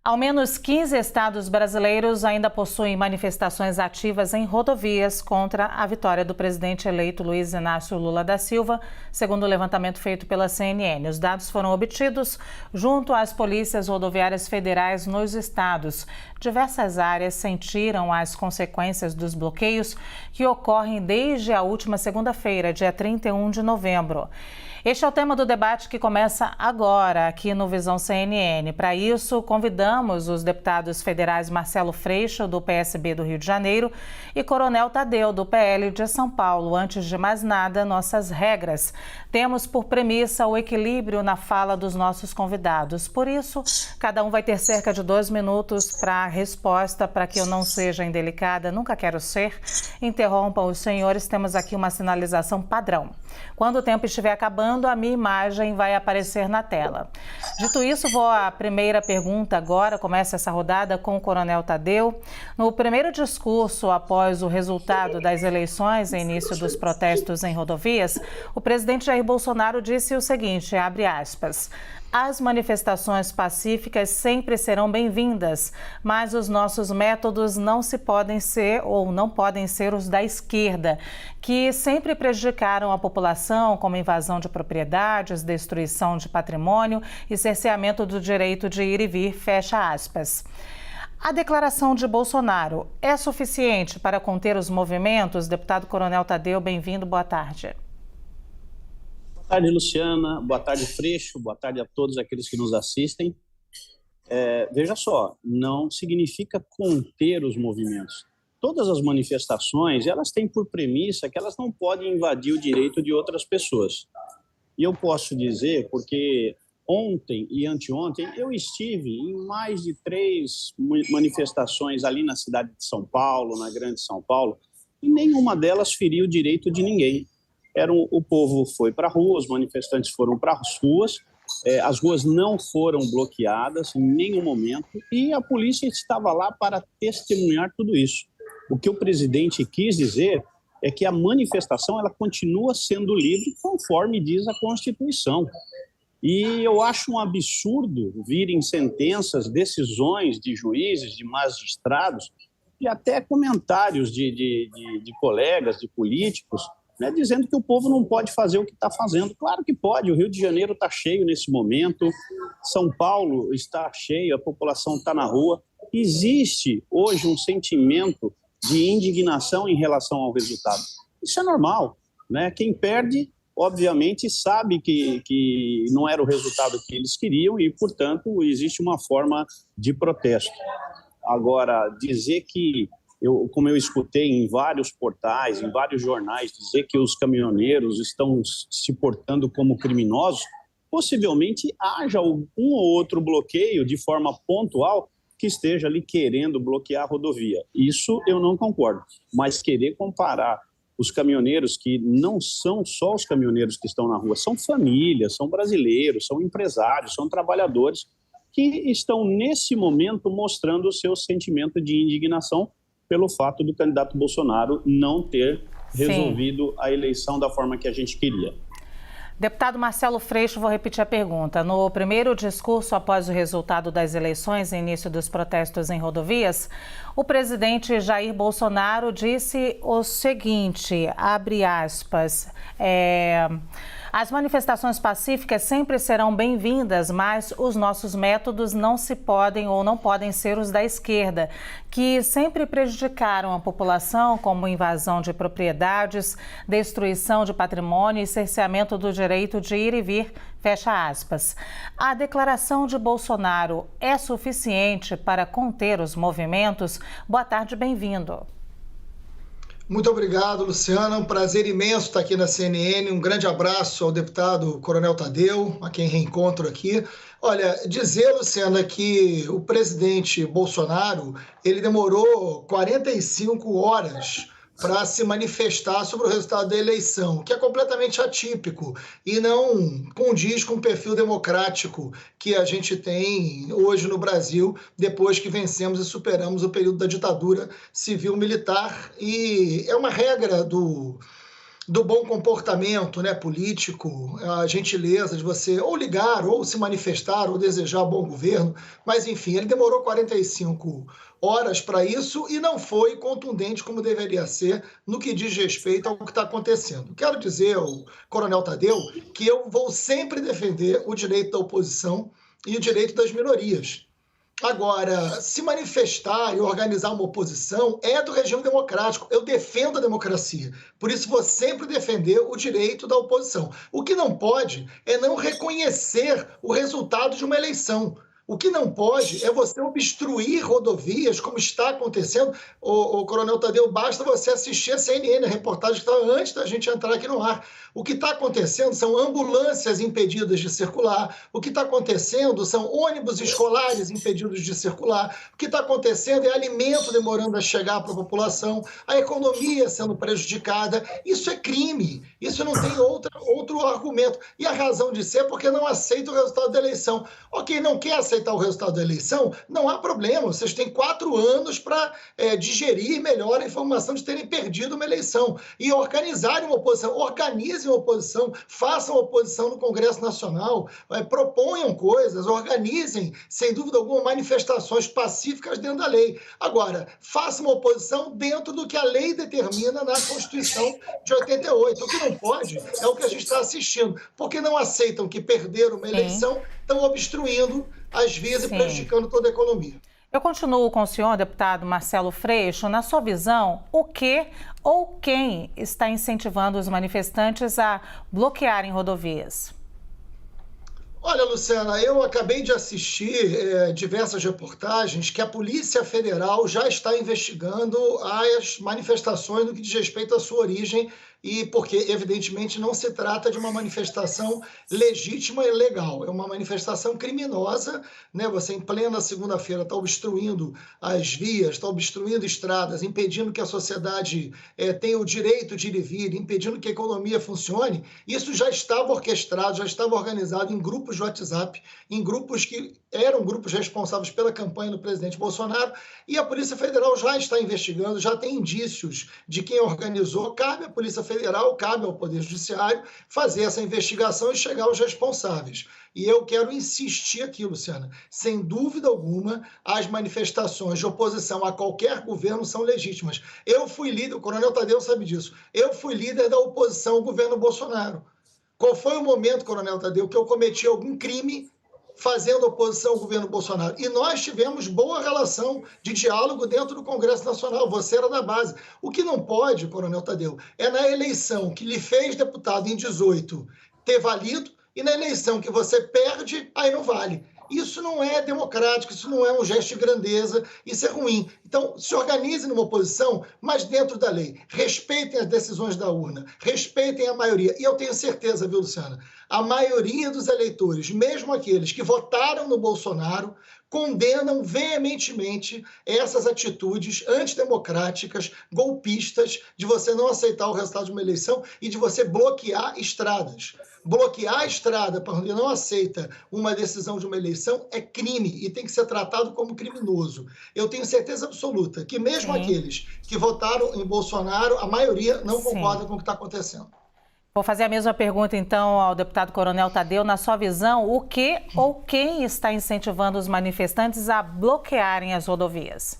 Ao menos 15 estados brasileiros ainda possuem manifestações ativas em rodovias contra a vitória do presidente eleito Luiz Inácio Lula da Silva, segundo o levantamento feito pela CNN. Os dados foram obtidos junto às polícias rodoviárias federais nos estados. Diversas áreas sentiram as consequências dos bloqueios que ocorrem desde a última segunda-feira, dia 31 de novembro. Este é o tema do debate que começa agora aqui no Visão CNN. Para isso, convidamos os deputados federais Marcelo Freixo, do PSB do Rio de Janeiro, e Coronel Tadeu, do PL de São Paulo. Antes de mais nada, nossas regras. Temos por premissa o equilíbrio na fala dos nossos convidados. Por isso, cada um vai ter cerca de 2 minutos para a resposta, para que eu não seja indelicada, nunca quero ser. Interrompam os senhores, temos aqui uma sinalização padrão. Quando o tempo estiver acabando, a minha imagem vai aparecer na tela. Dito isso, vou à primeira pergunta agora. Começa essa rodada com o Coronel Tadeu. No primeiro discurso após o resultado das eleições e início dos protestos em rodovias, o presidente Jair Bolsonaro disse o seguinte, abre aspas: as manifestações pacíficas sempre serão bem-vindas, mas os nossos métodos não podem ser os da esquerda, que sempre prejudicaram a população, como invasão de propriedades, destruição de patrimônio e cerceamento do direito de ir e vir, fecha aspas. A declaração de Bolsonaro é suficiente para conter os movimentos? Deputado Coronel Tadeu, bem-vindo, boa tarde. Boa tarde, Luciana. Boa tarde, Freixo. Boa tarde a todos aqueles que nos assistem. Veja só, não significa conter os movimentos. Todas as manifestações, elas têm por premissa que elas não podem invadir o direito de outras pessoas. E eu posso dizer, porque ontem e anteontem eu estive em mais de 3 manifestações ali na cidade de São Paulo, na Grande São Paulo, e nenhuma delas feriu o direito de ninguém. O povo foi para a rua, os manifestantes foram para as ruas não foram bloqueadas em nenhum momento e a polícia estava lá para testemunhar tudo isso. O que o presidente quis dizer é que a manifestação ela continua sendo livre conforme diz a Constituição. E eu acho um absurdo virem sentenças, decisões de juízes, de magistrados e até comentários de colegas, de políticos, dizendo que o povo não pode fazer o que está fazendo. Claro que pode, o Rio de Janeiro está cheio nesse momento, São Paulo está cheio, a população está na rua. Existe hoje um sentimento de indignação em relação ao resultado. Isso é normal, Quem perde, obviamente, sabe que não era o resultado que eles queriam e, portanto, existe uma forma de protesto. Agora, dizer que como eu escutei em vários portais, em vários jornais, dizer que os caminhoneiros estão se portando como criminosos, possivelmente haja um ou outro bloqueio de forma pontual que esteja ali querendo bloquear a rodovia. Isso eu não concordo, mas querer comparar os caminhoneiros, que não são só os caminhoneiros que estão na rua, são famílias, são brasileiros, são empresários, são trabalhadores que estão nesse momento mostrando o seu sentimento de indignação pelo fato do candidato Bolsonaro não ter resolvido a eleição da forma que a gente queria. Deputado Marcelo Freixo, vou repetir a pergunta. No primeiro discurso após o resultado das eleições e início dos protestos em rodovias, o presidente Jair Bolsonaro disse o seguinte, abre aspas, as manifestações pacíficas sempre serão bem-vindas, mas os nossos métodos não podem ser os da esquerda, que sempre prejudicaram a população, como invasão de propriedades, destruição de patrimônio e cerceamento do direito de ir e vir, fecha aspas. A declaração de Bolsonaro é suficiente para conter os movimentos? Boa tarde, bem-vindo. Muito obrigado, Luciana. Um prazer imenso estar aqui na CNN. Um grande abraço ao deputado Coronel Tadeu, a quem reencontro aqui. Olha, dizer, Luciana, que o presidente Bolsonaro, ele demorou 45 horas para se manifestar sobre o resultado da eleição, que é completamente atípico e não condiz com o perfil democrático que a gente tem hoje no Brasil, depois que vencemos e superamos o período da ditadura civil-militar. E é uma regra do bom comportamento, né, político, a gentileza de você ou ligar, ou se manifestar, ou desejar bom governo, mas enfim, ele demorou 45 horas para isso e não foi contundente como deveria ser no que diz respeito ao que está acontecendo. Quero dizer ao Coronel Tadeu que eu vou sempre defender o direito da oposição e o direito das minorias. Agora, se manifestar e organizar uma oposição é do regime democrático. Eu defendo a democracia. Por isso, vou sempre defender o direito da oposição. O que não pode é não reconhecer o resultado de uma eleição. O que não pode é você obstruir rodovias, como está acontecendo. O Coronel Tadeu, basta você assistir a CNN, a reportagem que estava antes da gente entrar aqui no ar. O que está acontecendo são ambulâncias impedidas de circular. O que está acontecendo são ônibus escolares impedidos de circular. O que está acontecendo é alimento demorando a chegar para a população, a economia sendo prejudicada. Isso é crime. Isso não tem outro argumento. E a razão de ser é porque não aceita o resultado da eleição. Ok, não quer aceitar o resultado da eleição? Não há problema. Vocês têm 4 anos para digerir melhor a informação de terem perdido uma eleição e organizarem uma oposição. Organizem uma oposição, façam oposição no Congresso Nacional, proponham coisas, organizem, sem dúvida alguma, manifestações pacíficas dentro da lei. Agora, façam uma oposição dentro do que a lei determina na Constituição de 88. O que não pode é o que a gente está assistindo, porque não aceitam que perderam uma eleição, estão obstruindo as vias e prejudicando toda a economia. Eu continuo com o senhor, deputado Marcelo Freixo. Na sua visão, o que ou quem está incentivando os manifestantes a bloquearem rodovias? Olha, Luciana, eu acabei de assistir diversas reportagens que a Polícia Federal já está investigando as manifestações no que diz respeito à sua origem e porque, evidentemente, não se trata de uma manifestação legítima e legal, é uma manifestação criminosa, né? Você, em plena segunda-feira, está obstruindo as vias, está obstruindo estradas, impedindo que a sociedade tenha o direito de ir e vir, impedindo que a economia funcione. Isso já estava orquestrado, já estava organizado em grupos de WhatsApp, em grupos que eram grupos responsáveis pela campanha do presidente Bolsonaro, e a Polícia Federal já está investigando, já tem indícios de quem organizou. Cabe à Polícia Federal, cabe ao Poder Judiciário fazer essa investigação e chegar aos responsáveis. E eu quero insistir aqui, Luciana, sem dúvida alguma, as manifestações de oposição a qualquer governo são legítimas. Eu fui líder, o Coronel Tadeu sabe disso, eu fui líder da oposição ao governo Bolsonaro. Qual foi o momento, Coronel Tadeu, que eu cometi algum crime fazendo oposição ao governo Bolsonaro? E nós tivemos boa relação de diálogo dentro do Congresso Nacional, você era da base. O que não pode, Coronel Tadeu, é na eleição que lhe fez deputado em 18 ter valido e na eleição que você perde, aí não vale. Isso não é democrático, isso não é um gesto de grandeza, isso é ruim. Então, se organizem numa oposição, mas dentro da lei. Respeitem as decisões da urna, respeitem a maioria. E eu tenho certeza, viu, Luciana? A maioria dos eleitores, mesmo aqueles que votaram no Bolsonaro, condenam veementemente essas atitudes antidemocráticas, golpistas, de você não aceitar o resultado de uma eleição e de você bloquear estradas. Bloquear a estrada para onde não aceita uma decisão de uma eleição é crime e tem que ser tratado como criminoso. Eu tenho certeza absoluta que mesmo aqueles que votaram em Bolsonaro, a maioria não concorda com o que está acontecendo. Vou fazer a mesma pergunta, então, ao deputado Coronel Tadeu. Na sua visão, o que ou quem está incentivando os manifestantes a bloquearem as rodovias?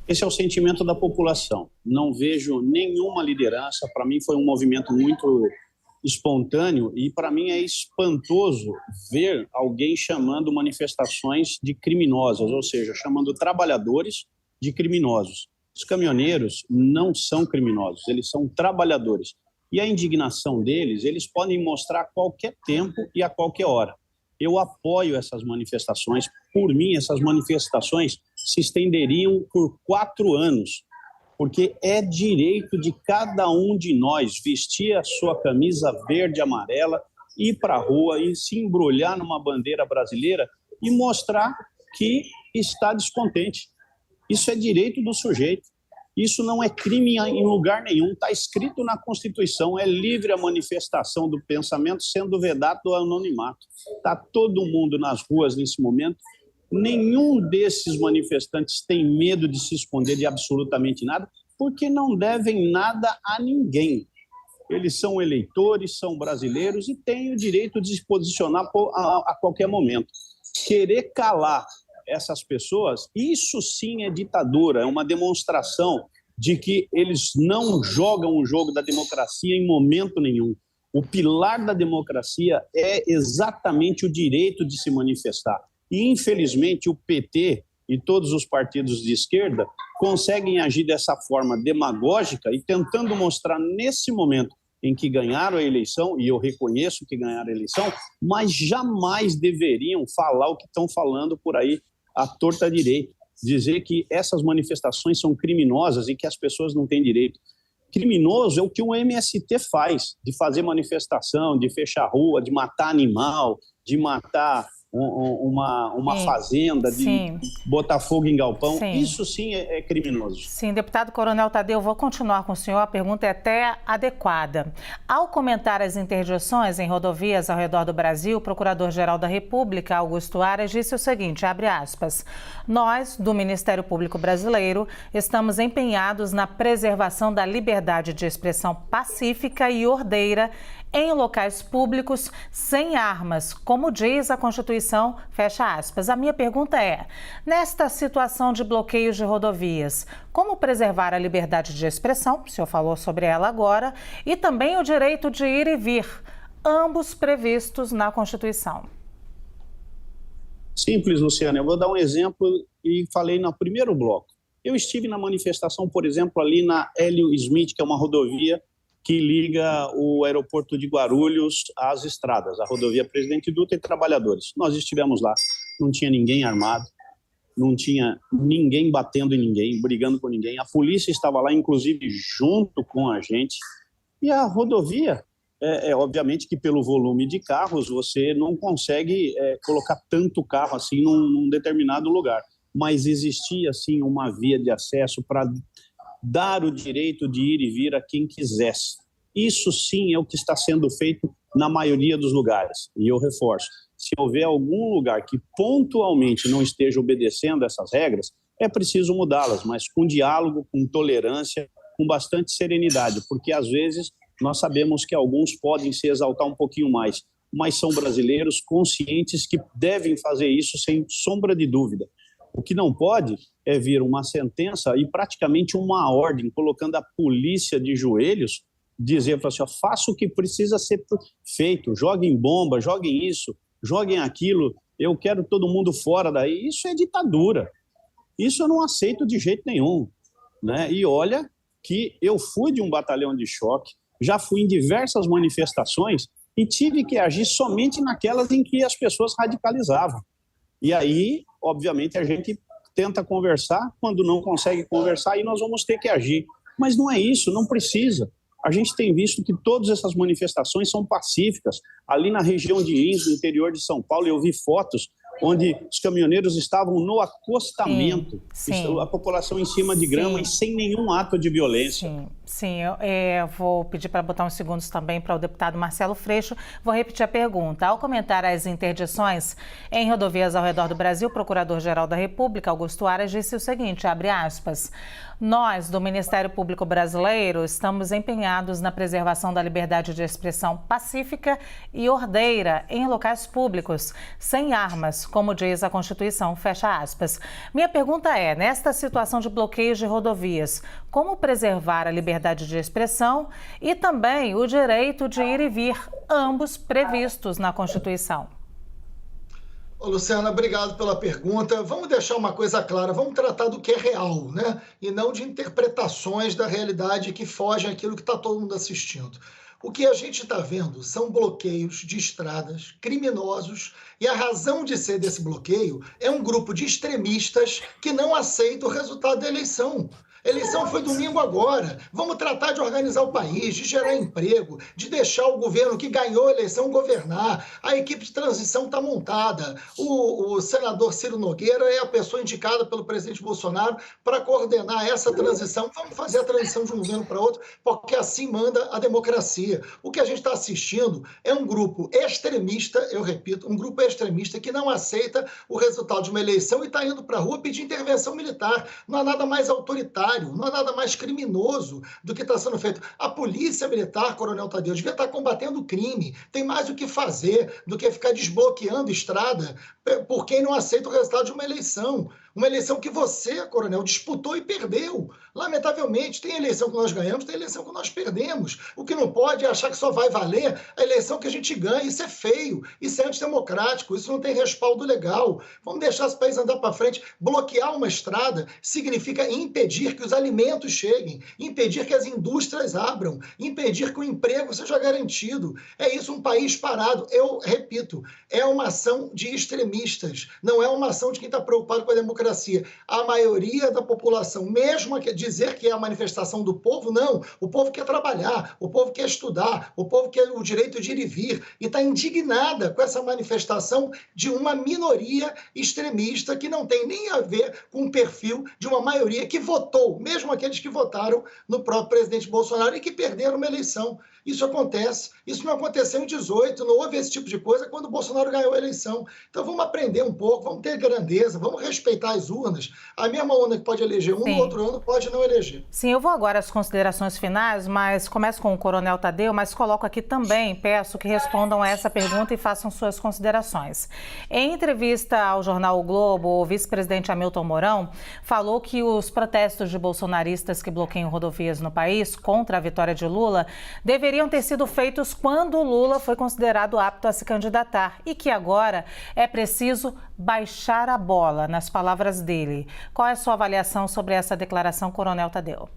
Esse é o sentimento da população. Não vejo nenhuma liderança. Para mim, foi um movimento muito espontâneo e, para mim, é espantoso ver alguém chamando manifestações de criminosas, ou seja, chamando trabalhadores de criminosos. Os caminhoneiros não são criminosos, eles são trabalhadores. E a indignação deles, eles podem mostrar a qualquer tempo e a qualquer hora. Eu apoio essas manifestações. Por mim, essas manifestações se estenderiam por 4 anos, porque é direito de cada um de nós vestir a sua camisa verde e amarela, ir para a rua e se embrulhar numa bandeira brasileira e mostrar que está descontente. Isso é direito do sujeito. Isso não é crime em lugar nenhum, está escrito na Constituição, é livre a manifestação do pensamento, sendo vedado o anonimato. Está todo mundo nas ruas nesse momento, nenhum desses manifestantes tem medo de se esconder de absolutamente nada, porque não devem nada a ninguém. Eles são eleitores, são brasileiros e têm o direito de se posicionar a qualquer momento. Querer calar essas pessoas, isso sim é ditadura, é uma demonstração de que eles não jogam o jogo da democracia em momento nenhum. O pilar da democracia é exatamente o direito de se manifestar. E, infelizmente, o PT e todos os partidos de esquerda conseguem agir dessa forma demagógica e tentando mostrar nesse momento em que ganharam a eleição, e eu reconheço que ganharam a eleição, mas jamais deveriam falar o que estão falando por aí à torta direita, dizer que essas manifestações são criminosas e que as pessoas não têm direito. Criminoso é o que o MST faz, de fazer manifestação, de fechar rua, de matar animal, de matar uma fazenda, de botar fogo em galpão. Sim. Isso sim é criminoso. Sim, deputado Coronel Tadeu, vou continuar com o senhor, a pergunta é até adequada. Ao comentar as interdições em rodovias ao redor do Brasil, o Procurador-Geral da República, Augusto Aras, disse o seguinte, abre aspas, nós, do Ministério Público Brasileiro, estamos empenhados na preservação da liberdade de expressão pacífica e ordeira em locais públicos sem armas, como diz a Constituição, fecha aspas. A minha pergunta é, nesta situação de bloqueios de rodovias, como preservar a liberdade de expressão, o senhor falou sobre ela agora, e também o direito de ir e vir, ambos previstos na Constituição? Simples, Luciana. Eu vou dar um exemplo e falei no primeiro bloco. Eu estive na manifestação, por exemplo, ali na Hélio Smith, que é uma rodovia que liga o aeroporto de Guarulhos às estradas, a rodovia Presidente Dutra e Trabalhadores. Nós estivemos lá, não tinha ninguém armado, não tinha ninguém batendo em ninguém, brigando com ninguém. A polícia estava lá, inclusive, junto com a gente. E a rodovia, obviamente que pelo volume de carros, você não consegue colocar tanto carro assim num determinado lugar. Mas existia, sim, uma via de acesso para dar o direito de ir e vir a quem quisesse. Isso sim é o que está sendo feito na maioria dos lugares. E eu reforço, se houver algum lugar que pontualmente não esteja obedecendo essas regras, é preciso mudá-las, mas com diálogo, com tolerância, com bastante serenidade, porque às vezes nós sabemos que alguns podem se exaltar um pouquinho mais, mas são brasileiros conscientes que devem fazer isso sem sombra de dúvida. O que não pode é vir uma sentença e praticamente uma ordem, colocando a polícia de joelhos, dizer assim, ó, faça o que precisa ser feito, joguem bomba, joguem isso, joguem aquilo, eu quero todo mundo fora daí. Isso é ditadura. Isso eu não aceito de jeito nenhum, né? E olha que eu fui de um batalhão de choque, já fui em diversas manifestações e tive que agir somente naquelas em que as pessoas radicalizavam. E aí, obviamente, a gente tenta conversar, quando não consegue conversar, aí nós vamos ter que agir. Mas não é isso, não precisa. A gente tem visto que todas essas manifestações são pacíficas. Ali na região de Lins, no interior de São Paulo, eu vi fotos onde os caminhoneiros estavam no acostamento, sim. A população em cima de grama, sim. E sem nenhum ato de violência. Sim. Eu vou pedir para botar uns segundos também para o deputado Marcelo Freixo. Vou repetir a pergunta. Ao comentar as interdições em rodovias ao redor do Brasil, o Procurador-Geral da República, Augusto Aras, disse o seguinte, abre aspas, nós, do Ministério Público Brasileiro, estamos empenhados na preservação da liberdade de expressão pacífica e ordeira em locais públicos, sem armas, como diz a Constituição, fecha aspas. Minha pergunta é, nesta situação de bloqueios de rodovias, como preservar a liberdade de expressão e também o direito de ir e vir, ambos previstos na Constituição? Ô, Luciana, obrigado pela pergunta. Vamos deixar uma coisa clara, vamos tratar do que é real, né? E não de interpretações da realidade que fogem àquilo que está todo mundo assistindo. O que a gente está vendo são bloqueios de estradas criminosos e a razão de ser desse bloqueio é um grupo de extremistas que não aceita o resultado da eleição. A eleição foi domingo agora. Vamos tratar de organizar o país, de gerar emprego, de deixar o governo que ganhou a eleição governar. A equipe de transição está montada. O senador Ciro Nogueira é a pessoa indicada pelo presidente Bolsonaro para coordenar essa transição. Vamos fazer a transição de um governo para outro, porque assim manda a democracia. O que a gente está assistindo é um grupo extremista, eu repito, um grupo extremista que não aceita o resultado de uma eleição e está indo para a rua pedir intervenção militar. Não há nada mais autoritário barbário, não há nada mais criminoso do que está sendo feito. A polícia militar, Coronel Tadeu, devia estar combatendo o crime, tem mais o que fazer do que ficar desbloqueando estrada por quem não aceita o resultado de uma eleição. Uma eleição que você, coronel, disputou e perdeu. Lamentavelmente, tem eleição que nós ganhamos, tem eleição que nós perdemos. O que não pode é achar que só vai valer a eleição que a gente ganha. Isso é feio, isso é antidemocrático, isso não tem respaldo legal. Vamos deixar esse país andar para frente. Bloquear uma estrada significa impedir que os alimentos cheguem, impedir que as indústrias abram, impedir que o emprego seja garantido. É isso, um país parado. Eu repito, é uma ação de extremistas, não é uma ação de quem está preocupado com a democracia. A maioria da população, mesmo dizer que é a manifestação do povo, não. O povo quer trabalhar, o povo quer estudar, o povo quer o direito de ir e vir, e está indignada com essa manifestação de uma minoria extremista que não tem nem a ver com o perfil de uma maioria que votou, mesmo aqueles que votaram no próprio presidente Bolsonaro e que perderam uma eleição. Isso acontece, isso não aconteceu em 2018, não houve esse tipo de coisa quando o Bolsonaro ganhou a eleição. Então vamos aprender um pouco, vamos ter grandeza, vamos respeitar as urnas. A mesma urna que pode eleger um, no outro ano pode não eleger. Sim, eu vou agora às considerações finais, mas começo com o Coronel Tadeu, mas coloco aqui também, peço que respondam a essa pergunta e façam suas considerações. Em entrevista ao jornal O Globo, o vice-presidente Hamilton Mourão falou que os protestos de bolsonaristas que bloqueiam rodovias no país contra a vitória de Lula deveriam ter sido feitos quando Lula foi considerado apto a se candidatar e que agora é preciso baixar a bola, nas palavras dele. Qual é a sua avaliação sobre essa declaração, Coronel Tadeu?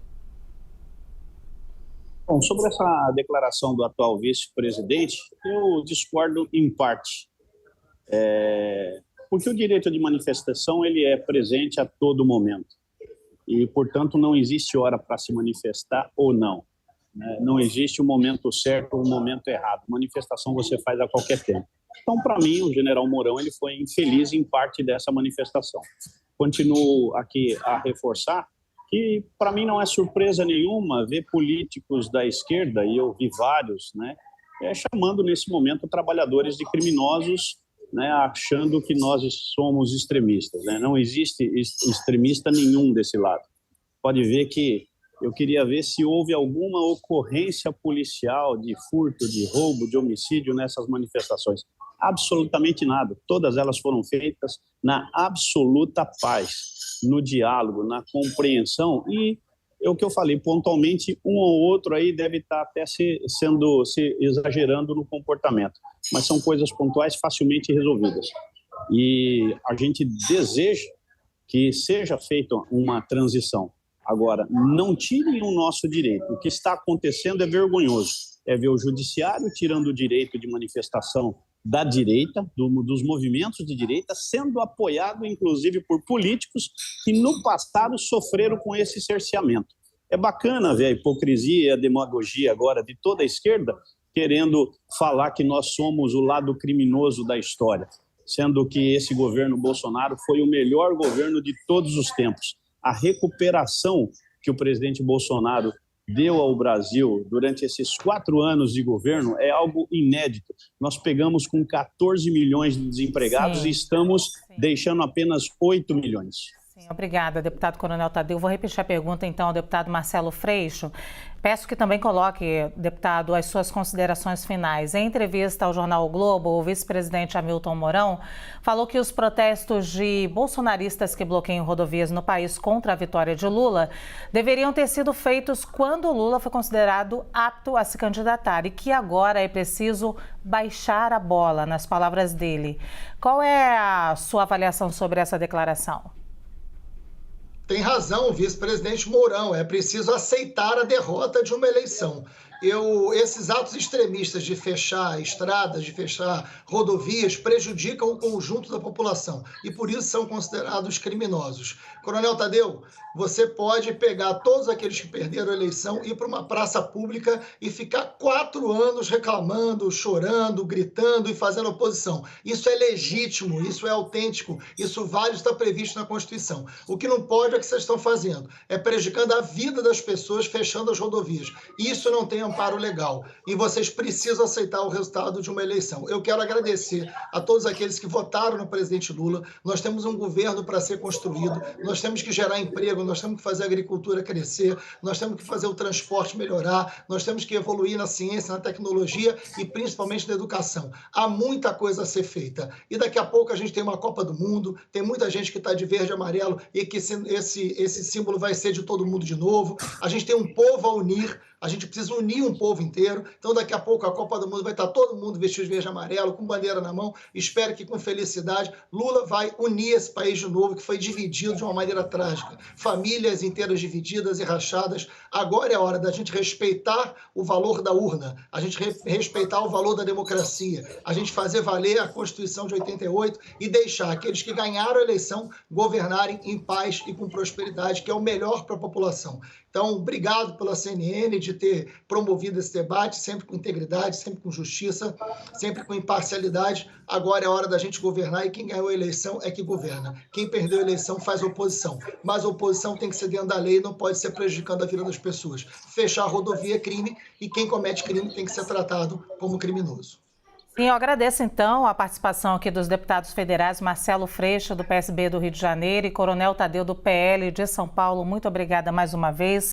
Bom, sobre essa declaração do atual vice-presidente, eu discordo em parte. Porque o direito de manifestação ele é presente a todo momento. E, portanto, não existe hora para se manifestar ou não. Não existe um momento certo ou um momento errado. Manifestação você faz a qualquer tempo. Então, para mim, o general Mourão ele foi infeliz em parte dessa manifestação. Continuo aqui a reforçar que, para mim, não é surpresa nenhuma ver políticos da esquerda, e eu vi vários, chamando nesse momento trabalhadores de criminosos, achando que nós somos extremistas. Não existe extremista nenhum desse lado. Pode ver que eu queria ver se houve alguma ocorrência policial de furto, de roubo, de homicídio nessas manifestações. Absolutamente nada. Todas elas foram feitas na absoluta paz, no diálogo, na compreensão e, é o que eu falei, pontualmente, um ou outro aí deve estar até se exagerando no comportamento. Mas são coisas pontuais facilmente resolvidas. E a gente deseja que seja feita uma transição. Agora, não tirem o nosso direito. O que está acontecendo é vergonhoso. É ver o judiciário tirando o direito de manifestação da direita, dos movimentos de direita, sendo apoiado, inclusive, por políticos que, no passado, sofreram com esse cerceamento. É bacana ver a hipocrisia e a demagogia agora de toda a esquerda, querendo falar que nós somos o lado criminoso da história, sendo que esse governo Bolsonaro foi o melhor governo de todos os tempos. A recuperação que o presidente Bolsonaro deu ao Brasil durante esses 4 anos de governo é algo inédito. Nós pegamos com 14 milhões de desempregados e estamos deixando apenas 8 milhões. Sim, obrigada, deputado Coronel Tadeu. Vou repetir a pergunta, então, ao deputado Marcelo Freixo. Peço que também coloque, deputado, as suas considerações finais. Em entrevista ao jornal O Globo, o vice-presidente Hamilton Mourão falou que os protestos de bolsonaristas que bloqueiam rodovias no país contra a vitória de Lula deveriam ter sido feitos quando Lula foi considerado apto a se candidatar e que agora é preciso baixar a bola, nas palavras dele. Qual é a sua avaliação sobre essa declaração? Tem razão o vice-presidente Mourão, é preciso aceitar a derrota de uma eleição. Esses atos extremistas de fechar estradas, de fechar rodovias, prejudicam o conjunto da população e por isso são considerados criminosos. Coronel Tadeu, você pode pegar todos aqueles que perderam a eleição, ir para uma praça pública e ficar 4 anos reclamando, chorando, gritando e fazendo oposição. Isso é legítimo, isso é autêntico, isso vale, está previsto na Constituição. O que não pode é o que vocês estão fazendo, é prejudicando a vida das pessoas, fechando as rodovias. Isso não tem amparo legal. E vocês precisam aceitar o resultado de uma eleição. Eu quero agradecer a todos aqueles que votaram no presidente Lula. Nós temos um governo para ser construído, nós temos que gerar emprego, nós temos que fazer a agricultura crescer, nós temos que fazer o transporte melhorar, nós temos que evoluir na ciência, na tecnologia e principalmente na educação. Há muita coisa a ser feita. E daqui a pouco a gente tem uma Copa do Mundo, tem muita gente que está de verde e amarelo e que esse símbolo vai ser de todo mundo de novo. A gente tem um povo a unir, a gente precisa unir um povo inteiro. Então, daqui a pouco, a Copa do Mundo vai estar todo mundo vestido de verde e amarelo, com bandeira na mão. Espero que, com felicidade, Lula vai unir esse país de novo, que foi dividido de uma maneira trágica. Famílias inteiras divididas e rachadas. Agora é a hora da gente respeitar o valor da urna, a gente respeitar o valor da democracia, a gente fazer valer a Constituição de 88 e deixar aqueles que ganharam a eleição governarem em paz e com prosperidade, que é o melhor para a população. Então, obrigado pela CNN de ter promovido esse debate, sempre com integridade, sempre com justiça, sempre com imparcialidade. Agora é a hora da gente governar e quem ganhou a eleição é que governa. Quem perdeu a eleição faz oposição. Mas a oposição tem que ser dentro da lei, não pode ser prejudicando a vida das pessoas. Fechar a rodovia é crime e quem comete crime tem que ser tratado como criminoso. Sim, eu agradeço, então, a participação aqui dos deputados federais Marcelo Freixo, do PSB do Rio de Janeiro, e Coronel Tadeu, do PL de São Paulo. Muito obrigada mais uma vez.